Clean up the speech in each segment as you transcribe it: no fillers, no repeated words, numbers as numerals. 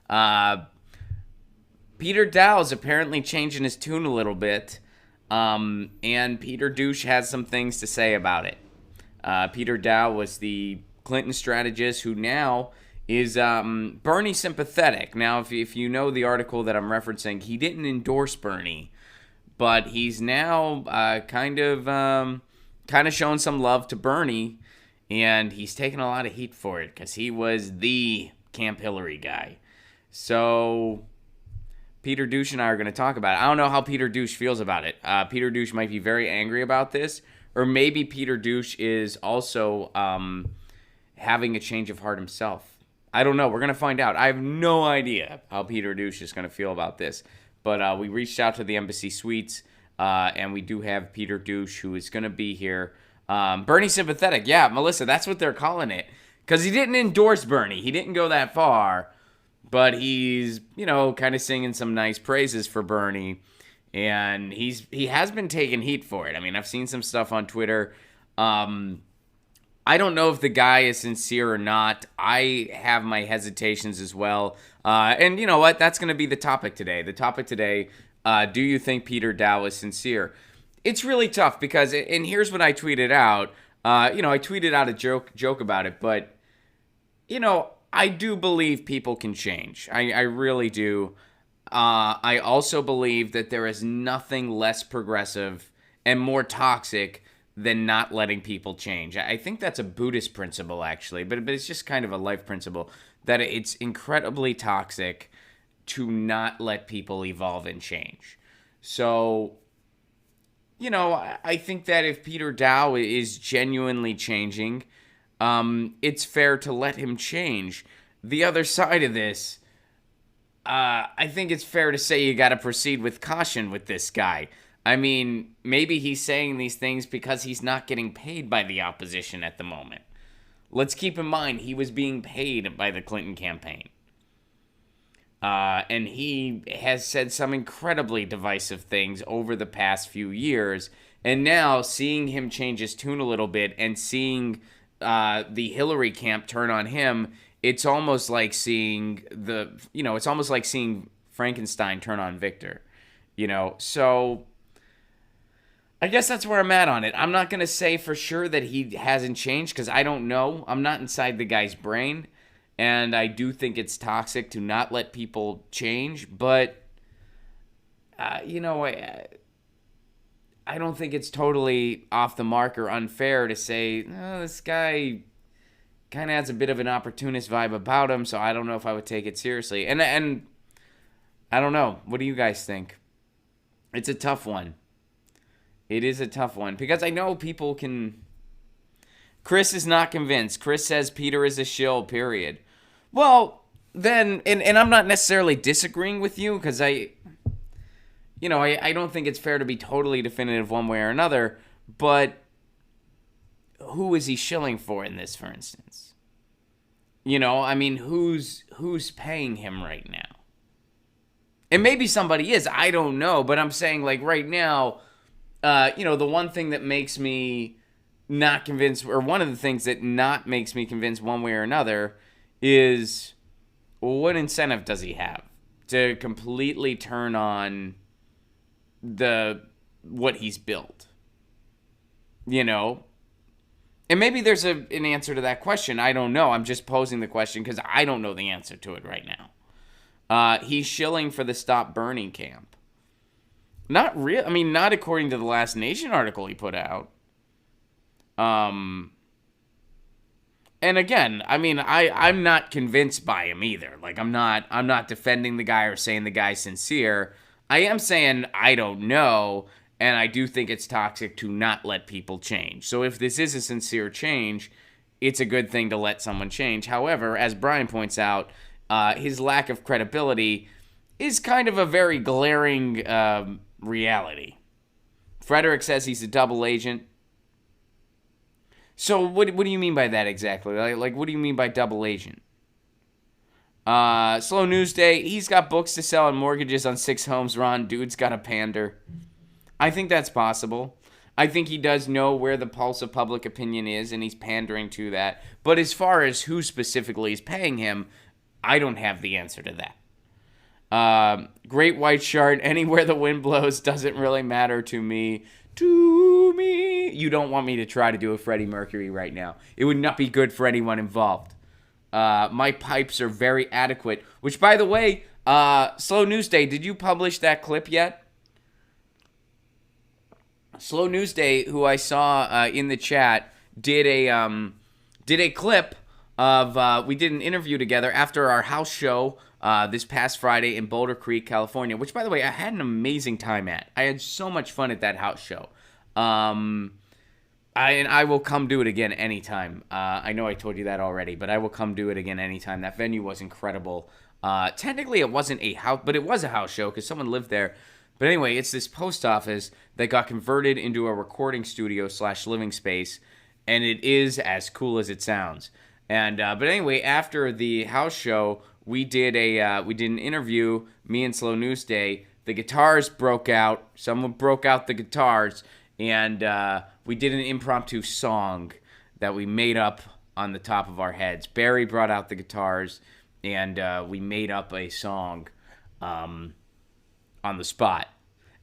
Peter Dow's apparently changing his tune a little bit, and Peter Douche has some things to say about it. Peter Daou was the Clinton strategist who now is Bernie sympathetic. Now, if you know the article that I'm referencing, he didn't endorse Bernie, but he's now kind of showing some love to Bernie, and he's taking a lot of heat for it because he was the Camp Hillary guy. So Peter Douche and I are going to talk about it. I don't know how Peter Douche feels about it. Peter Douche might be very angry about this, or maybe Peter Douche is also having a change of heart himself. I don't know. We're going to find out. I have no idea how Peter Douche is going to feel about this. But we reached out to the Embassy Suites, and we do have Peter Douche, who is going to be here. Bernie sympathetic. Yeah, Melissa, that's what they're calling it. Because he didn't endorse Bernie. He didn't go that far. But he's, kind of singing some nice praises for Bernie. And he has been taking heat for it. I mean, I've seen some stuff on Twitter. I don't know if the guy is sincere or not. I have my hesitations as well. And you know what? That's going to be the topic today. The topic today, do you think Peter Daou is sincere? It's really tough because, and here's what I tweeted out. I tweeted out a joke about it, but, I do believe people can change. I really do. I also believe that there is nothing less progressive and more toxic than not letting people change. I think that's a Buddhist principle, actually, but it's just kind of a life principle, that it's incredibly toxic to not let people evolve and change. So, I think that if Peter Daou is genuinely changing, it's fair to let him change. The other side of this, I think it's fair to say you got to proceed with caution with this guy. I mean, maybe he's saying these things because he's not getting paid by the opposition at the moment. Let's keep in mind, he was being paid by the Clinton campaign. And he has said some incredibly divisive things over the past few years. And now, seeing him change his tune a little bit and seeing the Hillary camp turn on him, it's almost like seeing Frankenstein turn on Victor. So I guess that's where I'm at on it. I'm not going to say for sure that he hasn't changed because I don't know. I'm not inside the guy's brain. And I do think it's toxic to not let people change. But, I don't think it's totally off the mark or unfair to say, this guy kind of has a bit of an opportunist vibe about him, so I don't know if I would take it seriously. And I don't know. What do you guys think? It's a tough one. It is a tough one because I know people can... Chris is not convinced. Chris says Peter is a shill, period. Well, then, and I'm not necessarily disagreeing with you because I don't think it's fair to be totally definitive one way or another, but who is he shilling for in this, for instance? Who's paying him right now? And maybe somebody is, I don't know, but I'm saying, like, right now, the one thing that makes me not convinced, or one of the things that not makes me convinced one way or another is, what incentive does he have to completely turn on what he's built? And maybe there's an answer to that question. I don't know. I'm just posing the question because I don't know the answer to it right now. He's shilling for the Stop Burning camp. Not real. I mean, not according to the Last Nation article he put out. And again, I mean, I'm not convinced by him either. Like, I'm not defending the guy or saying the guy's sincere. I am saying I don't know, and I do think it's toxic to not let people change. So if this is a sincere change, it's a good thing to let someone change. However, as Brian points out, his lack of credibility is kind of a very glaring reality. Frederick says he's a double agent. So what do you mean by that exactly? Like what do you mean by double agent? Slow News Day, he's got books to sell and mortgages on 6 homes, Ron. Dude's got a pander. I think that's possible. I think he does know where the pulse of public opinion is, and he's pandering to that. But as far as who specifically is paying him, I don't have the answer to that. Great white shark. Anywhere the wind blows doesn't really matter to me. To me. You don't want me to try to do a Freddie Mercury right now. It would not be good for anyone involved. My pipes are very adequate. Which, by the way, Slow News Day, did you publish that clip yet? Slow News Day, who I saw in the chat, did a clip of we did an interview together after our house show this past Friday in Boulder Creek, California, which, by the way, I had an amazing time at. I had so much fun at that house show. I will come do it again anytime. I know I told you that already, but I will come do it again anytime. That venue was incredible. Technically, it wasn't a house, but it was a house show because someone lived there. But anyway, it's this post office that got converted into a recording studio / living space, and it is as cool as it sounds. And but anyway, after the house show, we did an interview. Me and Slow News Day. The guitars broke out. Someone broke out the guitars, and we did an impromptu song that we made up on the top of our heads. Barry brought out the guitars, and we made up a song on the spot.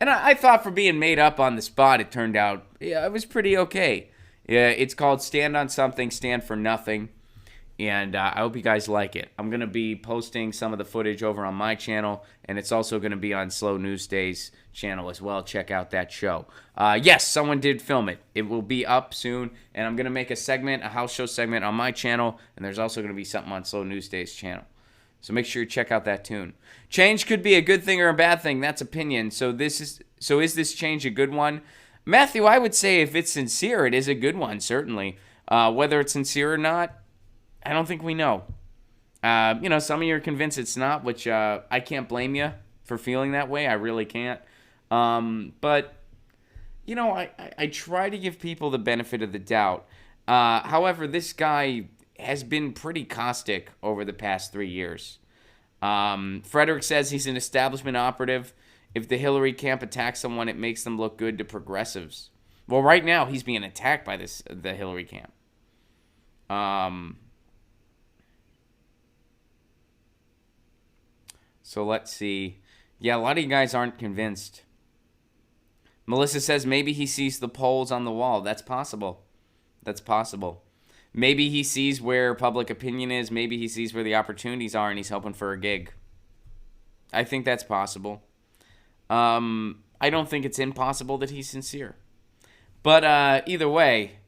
And I thought for being made up on the spot, it turned out, it was pretty okay. Yeah, it's called Stand on Something, Stand for Nothing. And I hope you guys like it. I'm going to be posting some of the footage over on my channel, and it's also going to be on Slow News Day's channel as well. Check out that show. Yes, someone did film it. It will be up soon, and I'm going to make a house show segment on my channel, and there's also going to be something on Slow News Day's channel. So make sure you check out that tune. Change could be a good thing or a bad thing. That's opinion. So is this change a good one? Matthew, I would say if it's sincere, it is a good one, certainly. Whether it's sincere or not, I don't think we know. Some of you are convinced it's not, which I can't blame you for feeling that way. I really can't. But, I try to give people the benefit of the doubt. However, this guy has been pretty caustic over the past 3 years. Frederick says he's an establishment operative. If the Hillary camp attacks someone, it makes them look good to progressives. Well, right now, he's being attacked by the Hillary camp. So let's see. Yeah, a lot of you guys aren't convinced. Melissa says maybe he sees the polls on the wall. That's possible. That's possible. Maybe he sees where public opinion is. Maybe he sees where the opportunities are and he's hoping for a gig. I think that's possible. I don't think it's impossible that he's sincere. But either way,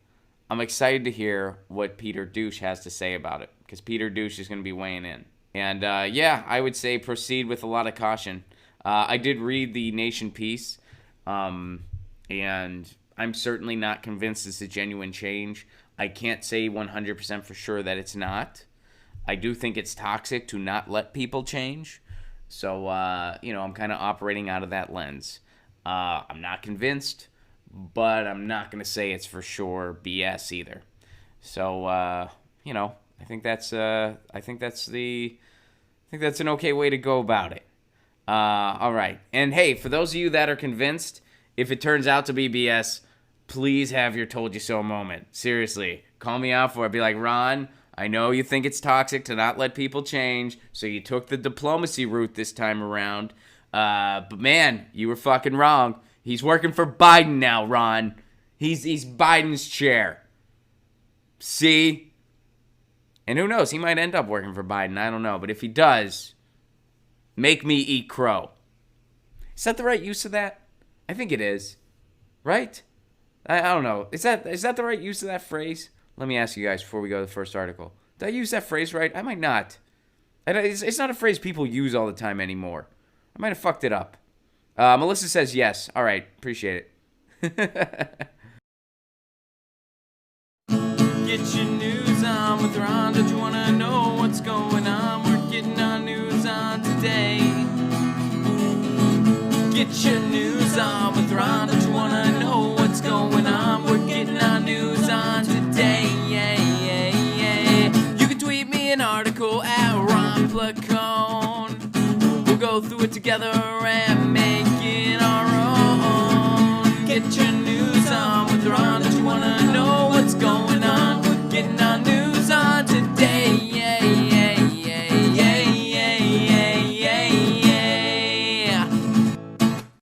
I'm excited to hear what Peter Douche has to say about it, because Peter Douche is going to be weighing in. And I would say proceed with a lot of caution. I did read the Nation piece, and I'm certainly not convinced it's a genuine change. I can't say 100% for sure that it's not. I do think it's toxic to not let people change. So, I'm kind of operating out of that lens. I'm not convinced, but I'm not going to say it's for sure BS either. So, I think that's an okay way to go about it. All right. And hey, for those of you that are convinced, if it turns out to be BS, please have your told you so moment. Seriously, call me out for it. Be like, Ron, I know you think it's toxic to not let people change, so you took the diplomacy route this time around. But man, you were fucking wrong. He's working for Biden now, Ron. He's Biden's chair. See? And who knows? He might end up working for Biden. I don't know. But if he does, make me eat crow. Is that the right use of that? I think it is. Right? I don't know. Is that the right use of that phrase? Let me ask you guys before we go to the first article. Did I use that phrase right? I might not. It's not a phrase people use all the time anymore. I might have fucked it up. Melissa says yes. All right. Appreciate it. Get your news on with Ron. Don't you want to know what's going on? We're getting our news on today. Get your news on with Ron. Don't you want to know what's going on? We're getting our news on today. You can tweet me an article at Ron Placone. We'll go through it together and